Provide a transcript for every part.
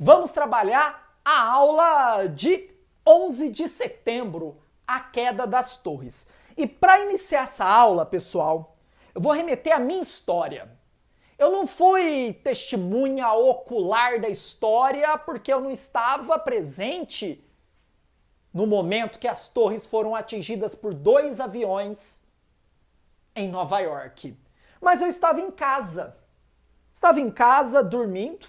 Vamos trabalhar a aula de 11 de setembro, a queda das torres. E para iniciar essa aula, pessoal, eu vou remeter à minha história. Eu não fui testemunha ocular da história porque eu não estava presente no momento que as torres foram atingidas por 2 aviões em Nova York. Mas eu estava em casa. Estava em casa dormindo.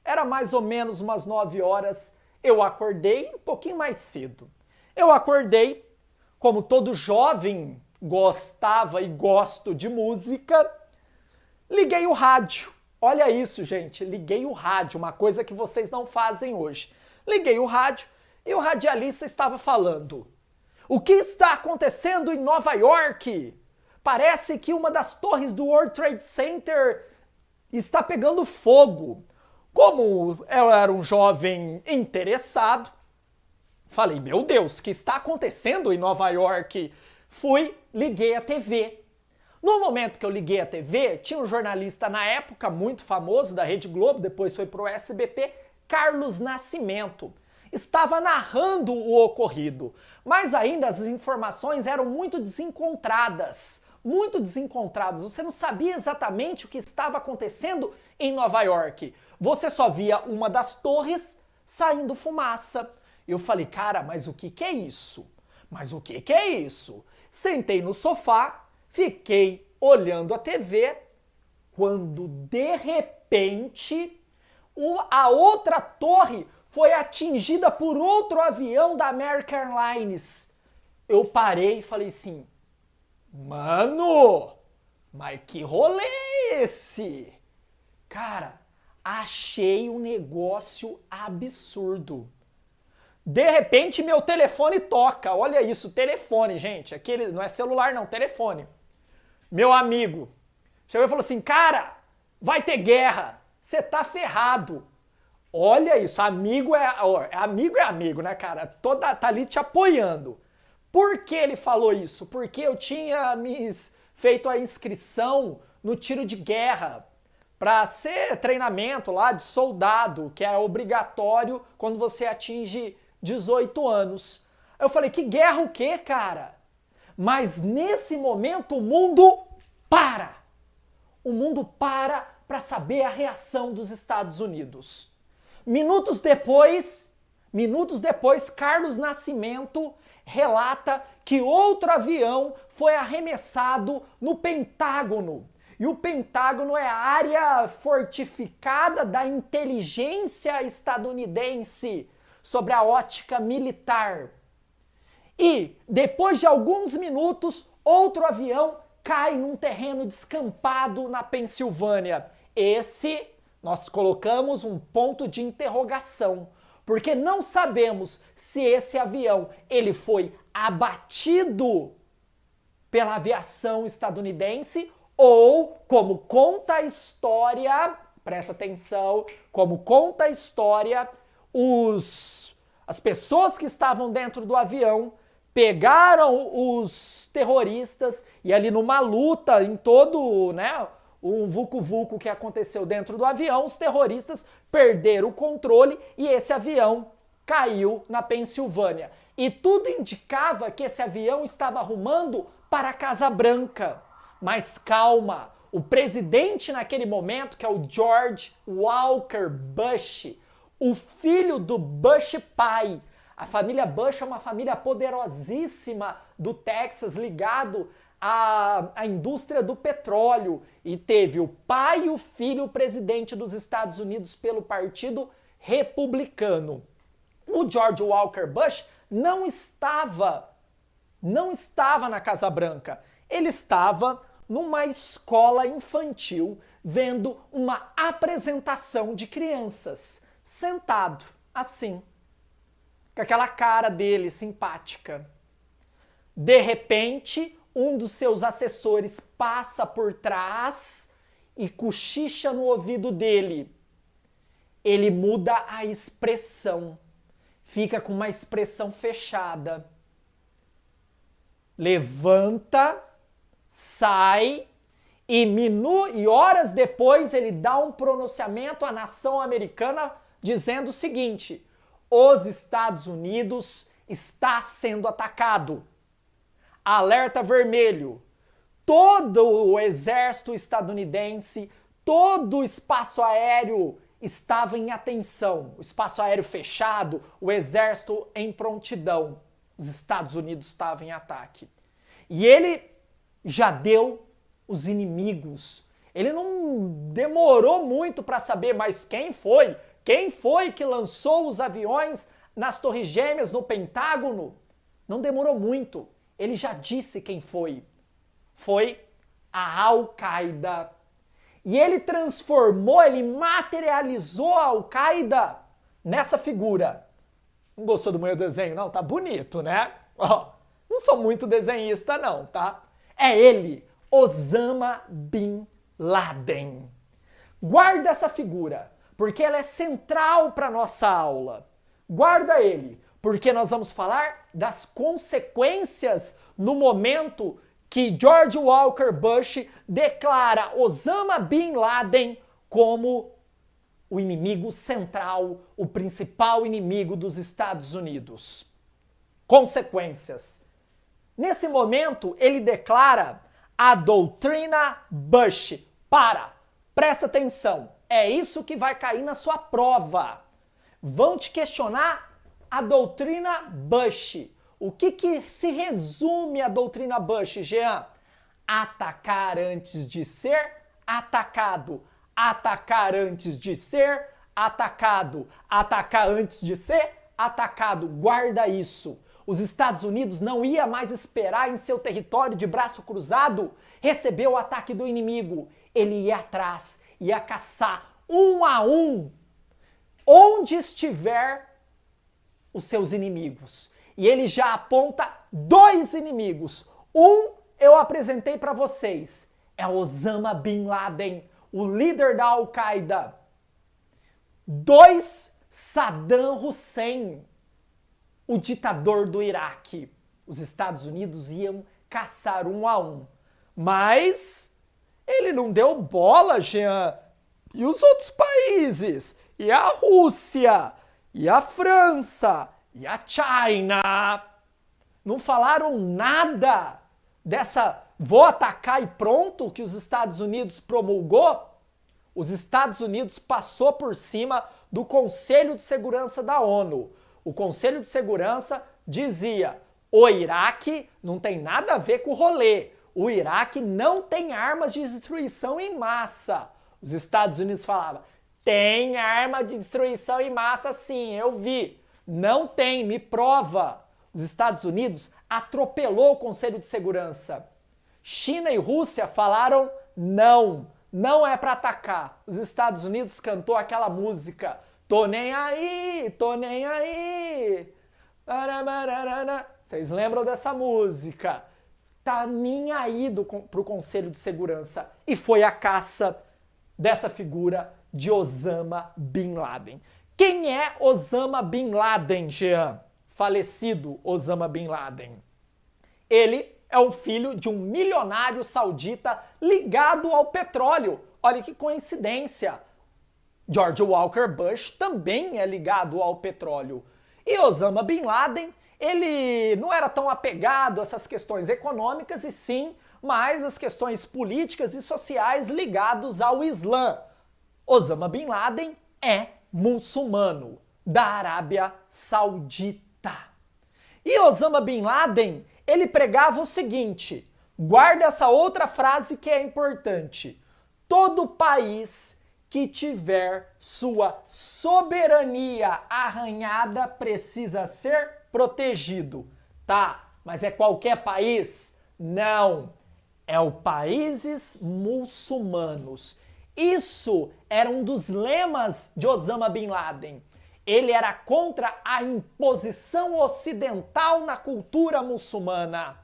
Era mais ou menos umas 9 horas. Eu acordei um pouquinho mais cedo. Eu acordei, como todo jovem gostava e gosto de música, liguei o rádio. Olha isso, gente, liguei o rádio, uma coisa que vocês não fazem hoje. Liguei o rádio e o radialista estava falando: o que está acontecendo em Nova York? Parece que uma das torres do World Trade Center está pegando fogo. Como eu era um jovem interessado, falei, meu Deus, o que está acontecendo em Nova York? Liguei a TV. No momento que eu liguei a TV, tinha um jornalista na época muito famoso da Rede Globo, depois foi pro SBT, Carlos Nascimento. Estava narrando o ocorrido, mas ainda as informações eram muito desencontradas. Você não sabia exatamente o que estava acontecendo em Nova York. Você só via uma das torres saindo fumaça. Eu falei, cara, mas o que é isso? Sentei no sofá, fiquei olhando a TV, quando de repente a outra torre foi atingida por outro avião da American Airlines. Eu parei e falei assim, mano, mas que rolê é esse? Cara, achei um negócio absurdo. De repente meu telefone toca, olha isso, telefone, gente, aquele não é celular não, telefone. Meu amigo chegou e falou assim, cara, vai ter guerra, você tá ferrado. Olha isso, amigo é amigo, né, cara? Tá ali te apoiando. Por que ele falou isso? Porque eu tinha feito a inscrição no tiro de guerra para ser treinamento lá de soldado, que era obrigatório quando você atinge 18 anos. Eu falei, que guerra o quê, cara? Mas nesse momento o mundo para. O mundo para saber a reação dos Estados Unidos. Minutos depois, Carlos Nascimento relata que outro avião foi arremessado no Pentágono. E o Pentágono é a área fortificada da inteligência estadunidense sobre a ótica militar. E, depois de alguns minutos, outro avião cai num terreno descampado na Pensilvânia. Nós colocamos um ponto de interrogação, porque não sabemos se esse avião ele foi abatido pela aviação estadunidense ou, como conta a história, presta atenção, como conta a história, as pessoas que estavam dentro do avião pegaram os terroristas e ali numa luta em todo, né, um vucu-vucu que aconteceu dentro do avião, os terroristas perderam o controle e esse avião caiu na Pensilvânia. E tudo indicava que esse avião estava rumando para a Casa Branca. Mas calma, o presidente naquele momento, que é o George Walker Bush, o filho do Bush pai. A família Bush é uma família poderosíssima do Texas, ligado à indústria do petróleo. E teve o pai e o filho presidente dos Estados Unidos pelo Partido Republicano. O George Walker Bush não estava na Casa Branca. Ele estava numa escola infantil vendo uma apresentação de crianças, sentado assim, com aquela cara dele simpática. De repente, um dos seus assessores passa por trás e cochicha no ouvido dele. Ele muda a expressão, fica com uma expressão fechada. Levanta, sai E horas depois ele dá um pronunciamento à nação americana dizendo o seguinte: os Estados Unidos está sendo atacado. Alerta vermelho. Todo o exército estadunidense, todo o espaço aéreo estava em atenção. O espaço aéreo fechado, o exército em prontidão. Os Estados Unidos estavam em ataque. E ele já deu os inimigos. Ele não demorou muito para saber, mas quem foi? Quem foi que lançou os aviões nas Torres Gêmeas, no Pentágono? Não demorou muito. Ele já disse quem foi. Foi a Al-Qaeda. E ele transformou, ele materializou a Al-Qaeda nessa figura. Não gostou do meu desenho? Não, tá bonito, né? Ó, não sou muito desenhista não, tá? É ele, Osama Bin Laden. Guarda essa figura, porque ela é central para nossa aula. Guarda ele, porque nós vamos falar das consequências no momento que George Walker Bush declara Osama Bin Laden como o inimigo central, o principal inimigo dos Estados Unidos. Consequências. Nesse momento, ele declara a doutrina Bush. Presta atenção, é isso que vai cair na sua prova. Vão te questionar a doutrina Bush. O que se resume a doutrina Bush, Jean? Atacar antes de ser atacado. Atacar antes de ser atacado. Atacar antes de ser atacado. Guarda isso. Os Estados Unidos não ia mais esperar em seu território de braço cruzado receber o ataque do inimigo. Ele ia atrás, ia caçar um a um onde estiver os seus inimigos. E ele já aponta 2 inimigos. Um eu apresentei para vocês. É Osama Bin Laden, o líder da Al-Qaeda. 2, Saddam Hussein, o ditador do Iraque. Os Estados Unidos iam caçar um a um. Mas ele não deu bola, Jean. E os outros países? E a Rússia? E a França? E a China? Não falaram nada dessa vou atacar e pronto que os Estados Unidos promulgou? Os Estados Unidos passou por cima do Conselho de Segurança da ONU. O Conselho de Segurança dizia: o Iraque não tem nada a ver com o rolê. O Iraque não tem armas de destruição em massa. Os Estados Unidos falavam: tem arma de destruição em massa sim, eu vi. Não tem, me prova. Os Estados Unidos atropelou o Conselho de Segurança. China e Rússia falaram não, não é para atacar. Os Estados Unidos cantou aquela música, tô nem aí, tô nem aí. Vocês lembram dessa música? Tá nem aí pro Conselho de Segurança. E foi a caça dessa figura de Osama Bin Laden. Quem é Osama Bin Laden, Jean? Falecido Osama Bin Laden. Ele é o filho de um milionário saudita ligado ao petróleo. Olha que coincidência. George Walker Bush também é ligado ao petróleo. E Osama Bin Laden, ele não era tão apegado a essas questões econômicas e sim mais as questões políticas e sociais ligados ao Islã. Osama Bin Laden é muçulmano da Arábia Saudita. E Osama Bin Laden, ele pregava o seguinte, guarda essa outra frase que é importante: todo país que tiver sua soberania arranhada precisa ser protegido. Tá, mas é qualquer país? Não, é o países muçulmanos. Isso era um dos lemas de Osama Bin Laden. Ele era contra a imposição ocidental na cultura muçulmana.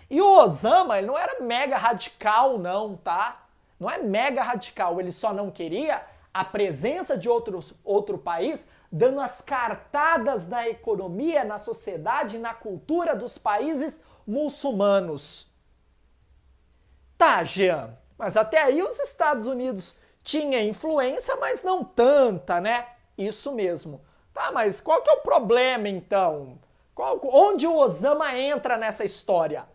E o Osama, ele não era mega radical não, tá? Não é mega radical, ele só não queria a presença de outro país dando as cartadas na economia, na sociedade, na cultura dos países muçulmanos. Tá, Jean, Mas até aí os Estados Unidos tinham influência, mas não tanta, né? Isso mesmo. Tá, mas qual que é o problema então? Onde o Osama entra nessa história?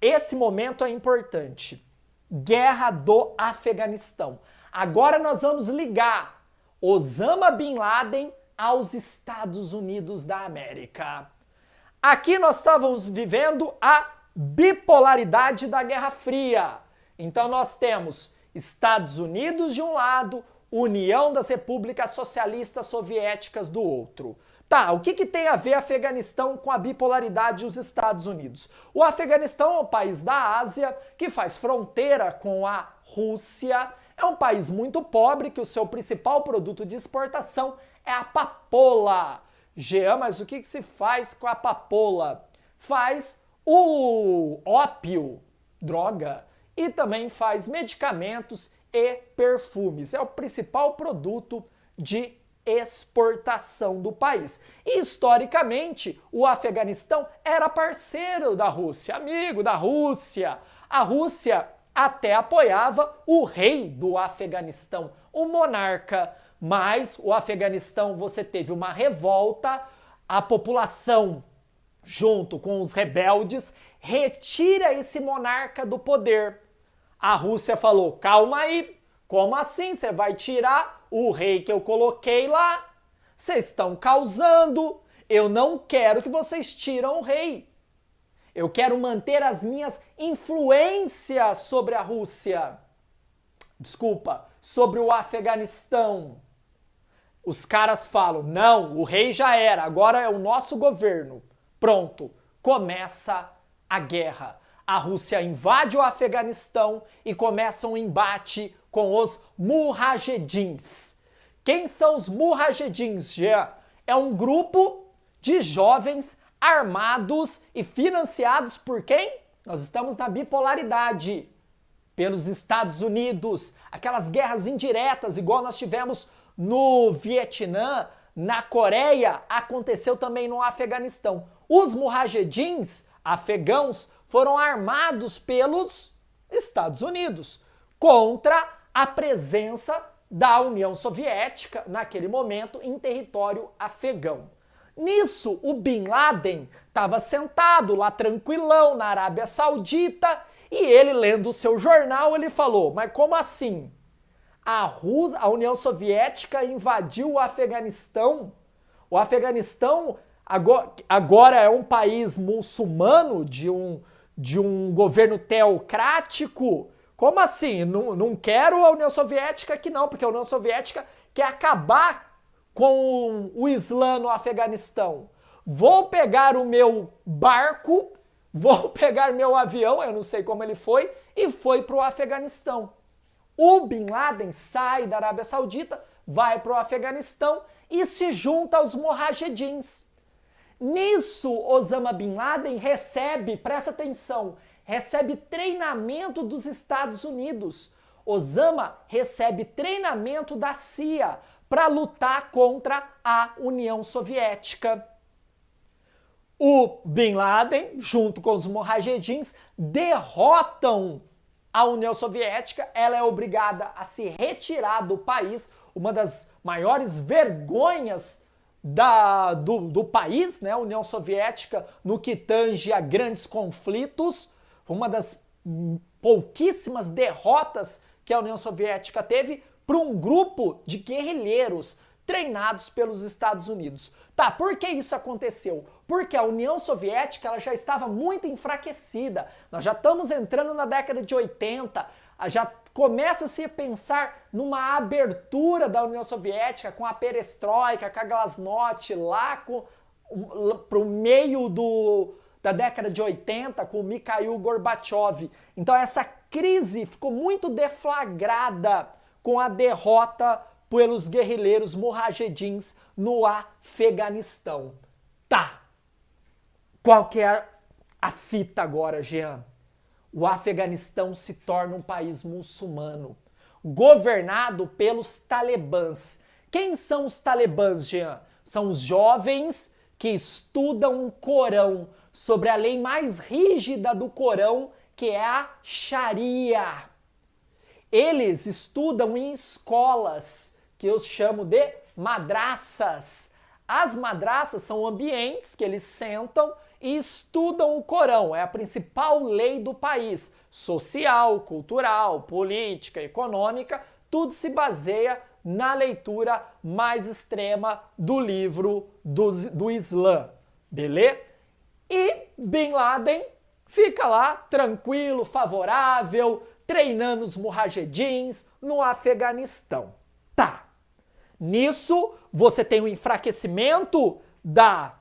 Esse momento é importante. Guerra do Afeganistão. Agora nós vamos ligar Osama Bin Laden aos Estados Unidos da América. Aqui nós estávamos vivendo a bipolaridade da Guerra Fria. Então nós temos Estados Unidos de um lado, União das Repúblicas Socialistas Soviéticas do outro. Tá, o que tem a ver Afeganistão com a bipolaridade dos Estados Unidos? O Afeganistão é um país da Ásia que faz fronteira com a Rússia. É um país muito pobre que o seu principal produto de exportação é a papoula. Jean, mas o que se faz com a papoula? Faz o ópio, droga, e também faz medicamentos e perfumes. É o principal produto de exportação do país. E, historicamente, o Afeganistão era parceiro da Rússia, amigo da Rússia. A Rússia até apoiava o rei do Afeganistão, o monarca. Mas o Afeganistão, você teve uma revolta, a população, junto com os rebeldes, retira esse monarca do poder. A Rússia falou, calma aí, como assim você vai tirar o rei que eu coloquei lá? Vocês estão causando, eu não quero que vocês tiram o rei. Eu quero manter as minhas influências sobre a Rússia. Desculpa, sobre o Afeganistão. Os caras falam, não, o rei já era, agora é o nosso governo. Pronto, começa a guerra. A Rússia invade o Afeganistão e começa um embate com os Mujahedins. Quem são os Mujahedins, Jean? É um grupo de jovens armados e financiados por quem? Nós estamos na bipolaridade. Pelos Estados Unidos. Aquelas guerras indiretas, igual nós tivemos no Vietnã, na Coreia, aconteceu também no Afeganistão. Os Mujahedins, afegãos, foram armados pelos Estados Unidos contra a presença da União Soviética, naquele momento, em território afegão. Nisso, o Bin Laden estava sentado lá tranquilão na Arábia Saudita e ele, lendo o seu jornal, ele falou, mas como assim? A União Soviética invadiu o Afeganistão? O Afeganistão agora é um país muçulmano de um governo teocrático? Como assim? Não quero a União Soviética aqui não, porque a União Soviética quer acabar com o Islã no Afeganistão. Vou pegar o meu barco, vou pegar meu avião, eu não sei como ele foi, e foi para o Afeganistão. O Bin Laden sai da Arábia Saudita, vai para o Afeganistão e se junta aos Mujahedins. Nisso, Osama Bin Laden recebe, presta atenção, recebe treinamento dos Estados Unidos. Osama recebe treinamento da CIA para lutar contra a União Soviética. O Bin Laden, junto com os Mujahedins, derrotam a União Soviética. Ela é obrigada a se retirar do país, uma das maiores vergonhas do país, né? A União Soviética, no que tange a grandes conflitos, foi uma das pouquíssimas derrotas que a União Soviética teve para um grupo de guerrilheiros treinados pelos Estados Unidos. Tá, por que isso aconteceu? Porque a União Soviética ela já estava muito enfraquecida. Nós já estamos entrando na década de 80, já começa-se a pensar numa abertura da União Soviética com a perestroika, com a glasnost, lá para o meio da década de 80, com o Mikhail Gorbachev. Então essa crise ficou muito deflagrada com a derrota pelos guerrilheiros mujahedins no Afeganistão. Tá. Qual que é a fita agora, Jean? O Afeganistão se torna um país muçulmano, governado pelos talibãs. Quem são os talibãs, Jean? São os jovens que estudam o Corão, sobre a lei mais rígida do Corão, que é a Sharia. Eles estudam em escolas, que eu chamo de madraças. As madraças são ambientes que eles sentam e estudam o Corão. É a principal lei do país. Social, cultural, política, econômica, tudo se baseia na leitura mais extrema do livro do Islã. Beleza? E Bin Laden fica lá tranquilo, favorável, treinando os mujahedins no Afeganistão. Tá. Nisso, você tem o enfraquecimento da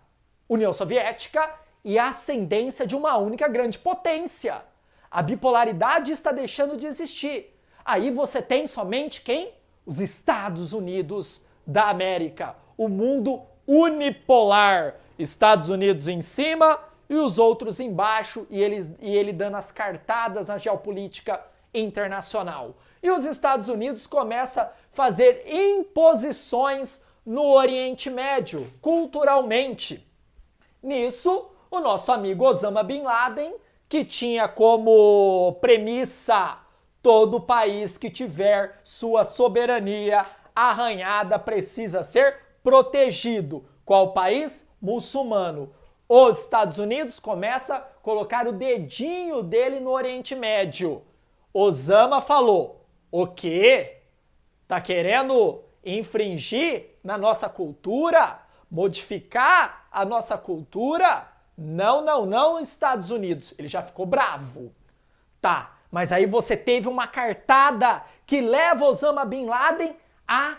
União Soviética e a ascendência de uma única grande potência. A bipolaridade está deixando de existir. Aí você tem somente quem? Os Estados Unidos da América. O mundo unipolar. Estados Unidos em cima e os outros embaixo, e ele dando as cartadas na geopolítica internacional. E os Estados Unidos começam a fazer imposições no Oriente Médio, culturalmente. Nisso, o nosso amigo Osama Bin Laden, que tinha como premissa todo país que tiver sua soberania arranhada precisa ser protegido. Qual país? Muçulmano. Os Estados Unidos começa a colocar o dedinho dele no Oriente Médio. Osama falou: o quê? Tá querendo infringir na nossa cultura? Modificar a nossa cultura? Não, não, não, Estados Unidos. Ele já ficou bravo. Tá, mas aí você teve uma cartada que leva Osama Bin Laden a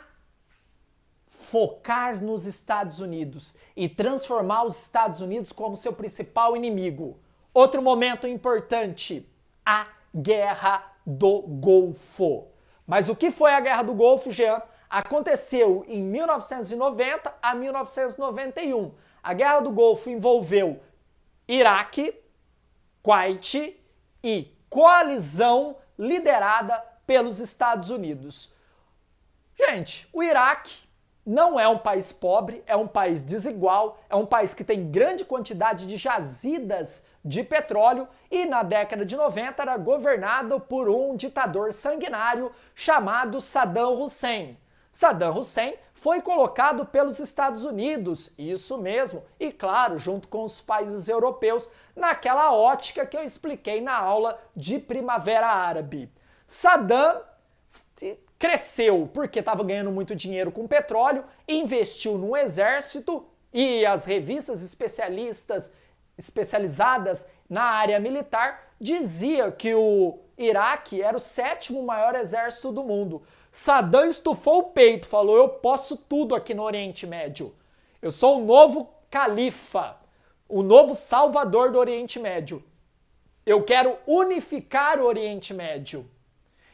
focar nos Estados Unidos e transformar os Estados Unidos como seu principal inimigo. Outro momento importante, a Guerra do Golfo. Mas o que foi a Guerra do Golfo, Jean? Aconteceu em 1990 a 1991. A Guerra do Golfo envolveu Iraque, Kuwait e coalizão liderada pelos Estados Unidos. Gente, o Iraque não é um país pobre, é um país desigual, é um país que tem grande quantidade de jazidas de petróleo e na década de 90 era governado por um ditador sanguinário chamado Saddam Hussein. Saddam Hussein foi colocado pelos Estados Unidos, isso mesmo, e claro, junto com os países europeus, naquela ótica que eu expliquei na aula de Primavera Árabe. Saddam cresceu porque estava ganhando muito dinheiro com petróleo, investiu no exército e as revistas especializadas na área militar diziam que o Iraque era o 7º maior exército do mundo. Saddam estufou o peito, falou: eu posso tudo aqui no Oriente Médio. Eu sou o novo califa, o novo salvador do Oriente Médio. Eu quero unificar o Oriente Médio.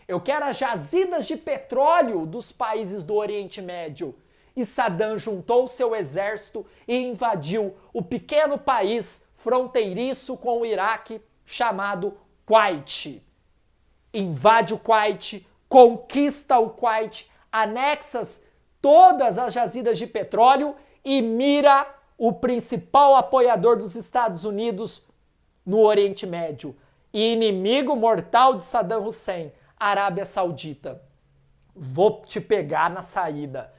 Eu quero as jazidas de petróleo dos países do Oriente Médio. E Saddam juntou seu exército e invadiu o pequeno país fronteiriço com o Iraque chamado Kuwait. Invade o Kuwait, conquista o Kuwait, anexa todas as jazidas de petróleo e mira o principal apoiador dos Estados Unidos no Oriente Médio. E inimigo mortal de Saddam Hussein, Arábia Saudita. Vou te pegar na saída.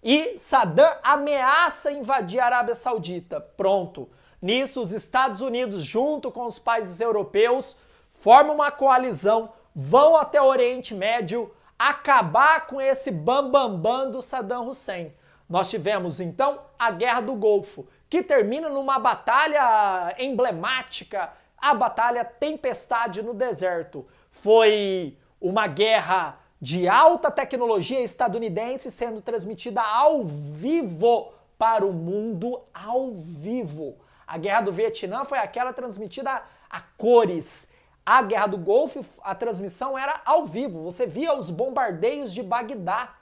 E Saddam ameaça invadir a Arábia Saudita. Pronto. Nisso, os Estados Unidos, junto com os países europeus, formam uma coalizão, vão até o Oriente Médio, acabar com esse bambambam do Saddam Hussein. Nós tivemos, então, a Guerra do Golfo, que termina numa batalha emblemática, a Batalha Tempestade no Deserto. Foi uma guerra de alta tecnologia estadunidense sendo transmitida ao vivo para o mundo, ao vivo. A Guerra do Vietnã foi aquela transmitida a cores. A Guerra do Golfo, a transmissão era ao vivo. Você via os bombardeios de Bagdá.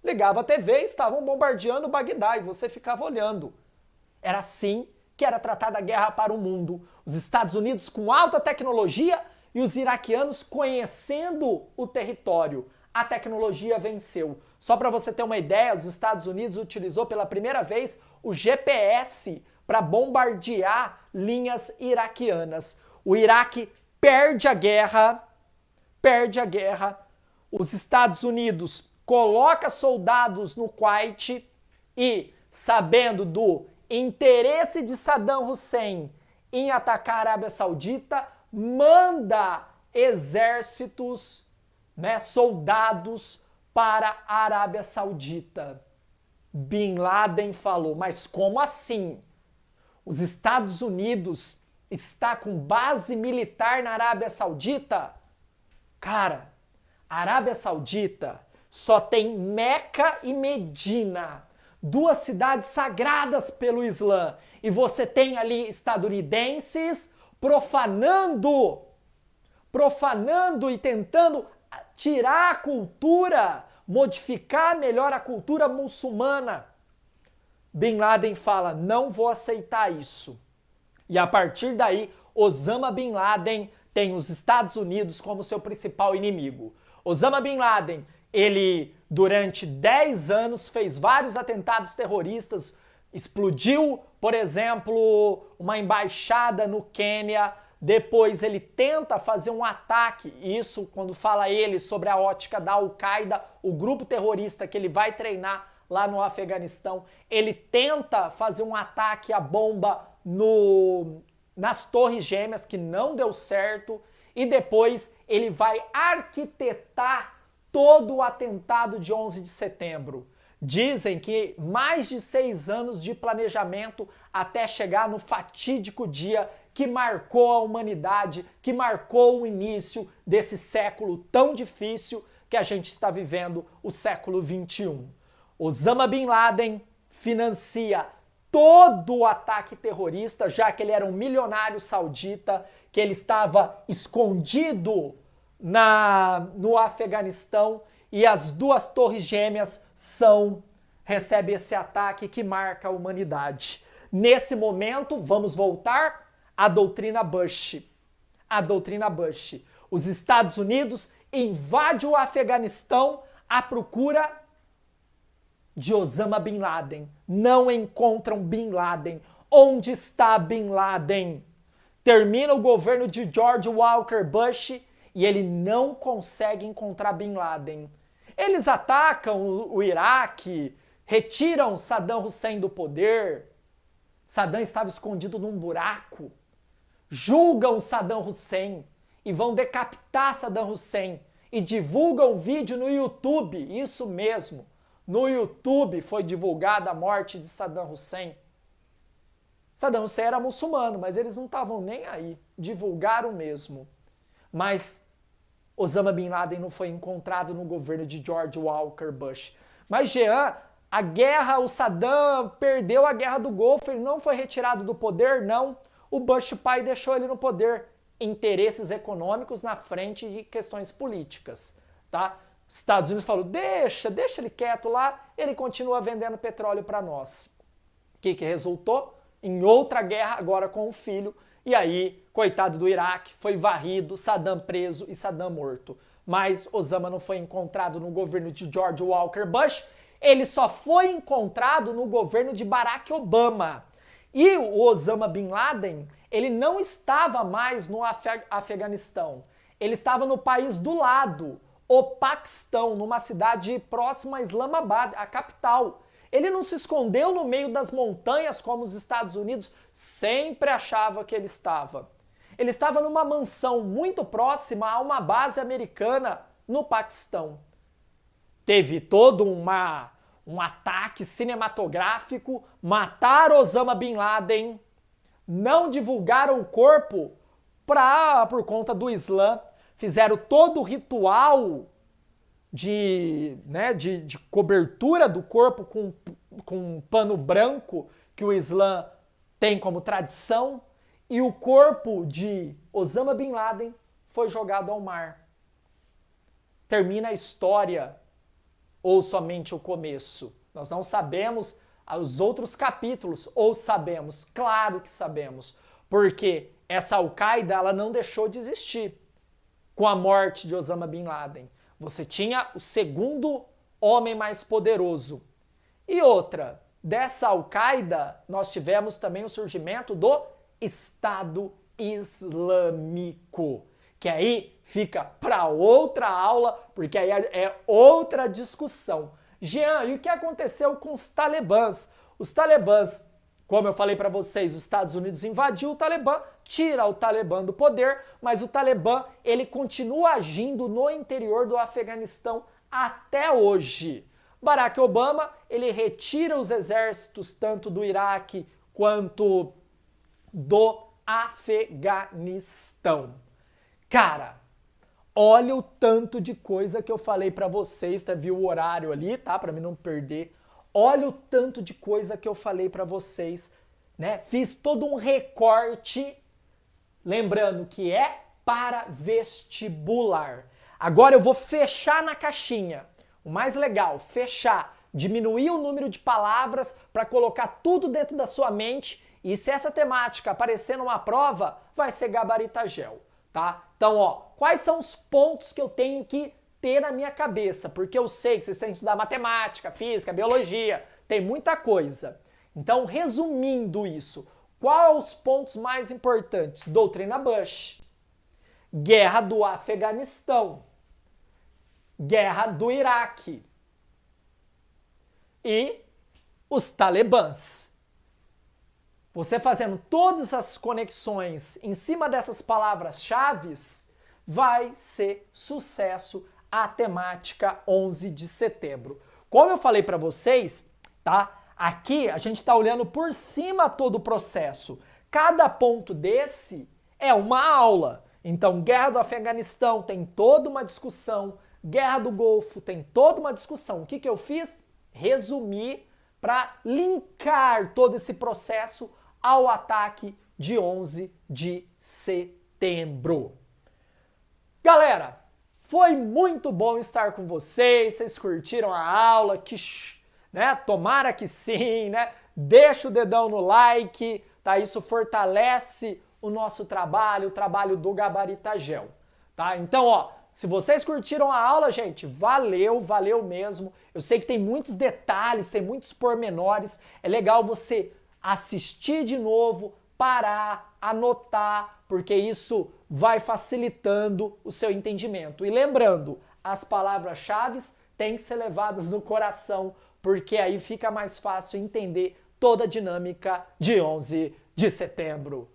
Ligava a TV e estavam bombardeando Bagdá e você ficava olhando. Era assim que era tratada a guerra para o mundo. Os Estados Unidos com alta tecnologia e os iraquianos conhecendo o território. A tecnologia venceu. Só para você ter uma ideia, os Estados Unidos utilizou pela primeira vez o GPS para bombardear linhas iraquianas. O Iraque perde a guerra, os Estados Unidos coloca soldados no Kuwait e, sabendo do interesse de Saddam Hussein em atacar a Arábia Saudita, manda exércitos, né, soldados para a Arábia Saudita. Bin Laden falou, mas como assim? Os Estados Unidos está com base militar na Arábia Saudita? Cara, a Arábia Saudita só tem Meca e Medina, duas cidades sagradas pelo Islã. E você tem ali estadunidenses profanando e tentando tirar a cultura, modificar melhor a cultura muçulmana. Bin Laden fala, não vou aceitar isso. E a partir daí, Osama Bin Laden tem os Estados Unidos como seu principal inimigo. Osama Bin Laden, ele durante 10 anos fez vários atentados terroristas, explodiu, por exemplo, uma embaixada no Quênia, depois ele tenta fazer um ataque, isso quando fala ele sobre a ótica da Al-Qaeda, o grupo terrorista que ele vai treinar lá no Afeganistão, ele tenta fazer um ataque à bomba nas Torres Gêmeas, que não deu certo, e depois ele vai arquitetar todo o atentado de 11 de setembro. Dizem que mais de 6 anos de planejamento até chegar no fatídico dia que marcou a humanidade, que marcou o início desse século tão difícil que a gente está vivendo, o século 21. Osama Bin Laden financia todo o ataque terrorista, já que ele era um milionário saudita, que ele estava escondido no Afeganistão, e as duas Torres Gêmeas recebem esse ataque que marca a humanidade. Nesse momento, vamos voltar à doutrina Bush. A doutrina Bush. Os Estados Unidos invadem o Afeganistão à procura de Osama Bin Laden. Não encontram Bin Laden. Onde está Bin Laden? Termina o governo de George Walker Bush e ele não consegue encontrar Bin Laden. Eles atacam o Iraque, retiram Saddam Hussein do poder. Saddam estava escondido num buraco. Julgam Saddam Hussein e vão decapitar Saddam Hussein e divulgam o vídeo no YouTube, isso mesmo. No YouTube foi divulgada a morte de Saddam Hussein. Saddam Hussein era muçulmano, mas eles não estavam nem aí. Divulgaram mesmo. Mas Osama Bin Laden não foi encontrado no governo de George Walker Bush. Mas Jean, a guerra, o Saddam perdeu a guerra do Golfo, ele não foi retirado do poder, não. O Bush pai deixou ele no poder. Interesses econômicos na frente de questões políticas, tá? Estados Unidos falou, deixa ele quieto lá, ele continua vendendo petróleo para nós. O que resultou? Em outra guerra, agora com o filho, e aí, coitado do Iraque, foi varrido, Saddam preso e Saddam morto. Mas Osama não foi encontrado no governo de George Walker Bush, ele só foi encontrado no governo de Barack Obama. E o Osama Bin Laden, ele não estava mais no Afeganistão, ele estava no país do lado, o Paquistão, numa cidade próxima a Islamabad, a capital. Ele não se escondeu no meio das montanhas como os Estados Unidos sempre achava que ele estava. Ele estava numa mansão muito próxima a uma base americana no Paquistão. Teve todo um ataque cinematográfico, mataram Osama Bin Laden, não divulgaram o corpo por conta do Islã, fizeram todo o ritual de cobertura do corpo com um pano branco que o Islã tem como tradição, e o corpo de Osama Bin Laden foi jogado ao mar. Termina a história, ou somente o começo? Nós não sabemos os outros capítulos, ou sabemos? Claro que sabemos, porque essa Al-Qaeda ela não deixou de existir com a morte de Osama Bin Laden. Você tinha o segundo homem mais poderoso. E outra, dessa Al-Qaeda, nós tivemos também o surgimento do Estado islâmico, que aí fica para outra aula, porque aí é outra discussão. Jean, e o que aconteceu com os talibãs? Os talibãs, como eu falei para vocês, os Estados Unidos invadiu o Talibã, tira o Talibã do poder, mas o Talibã, ele continua agindo no interior do Afeganistão até hoje. Barack Obama, ele retira os exércitos tanto do Iraque quanto do Afeganistão. Cara, olha o tanto de coisa que eu falei pra vocês, tá? Viu o horário ali, tá? Pra mim não perder. Olha o tanto de coisa que eu falei pra vocês, né? Fiz todo um recorte, lembrando que é para vestibular. Agora eu vou fechar na caixinha. O mais legal, fechar, diminuir o número de palavras para colocar tudo dentro da sua mente. E se essa temática aparecer numa prova, vai ser gabaritagel, tá? Então, ó, quais são os pontos que eu tenho que ter na minha cabeça? Porque eu sei que vocês têm que estudar matemática, física, biologia, tem muita coisa. Então, resumindo isso, quais os pontos mais importantes? Doutrina Bush, Guerra do Afeganistão, Guerra do Iraque e os talibãs. Você fazendo todas as conexões em cima dessas palavras-chave, vai ser sucesso a temática 11 de setembro. Como eu falei para vocês, tá? Aqui a gente está olhando por cima todo o processo. Cada ponto desse é uma aula. Então, Guerra do Afeganistão tem toda uma discussão, Guerra do Golfo tem toda uma discussão. O que eu fiz? Resumir para linkar todo esse processo ao ataque de 11 de setembro. Galera, foi muito bom estar com vocês. Vocês curtiram a aula? Né? Tomara que sim, né? Deixa o dedão no like, tá? Isso fortalece o nosso trabalho, o trabalho do Gabaritagel, tá? Então, ó, se vocês curtiram a aula, gente, valeu, valeu mesmo. Eu sei que tem muitos detalhes, tem muitos pormenores. É legal você assistir de novo, parar, anotar, porque isso vai facilitando o seu entendimento. E lembrando, as palavras-chave têm que ser levadas no coração, porque aí fica mais fácil entender toda a dinâmica de 11 de setembro.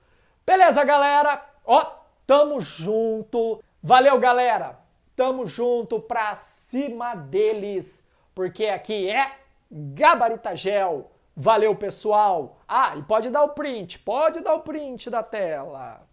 Beleza, galera? Ó, tamo junto. Valeu, galera. Tamo junto pra cima deles, porque aqui é Gabaritagel. Valeu, pessoal. Ah, e pode dar o print da tela.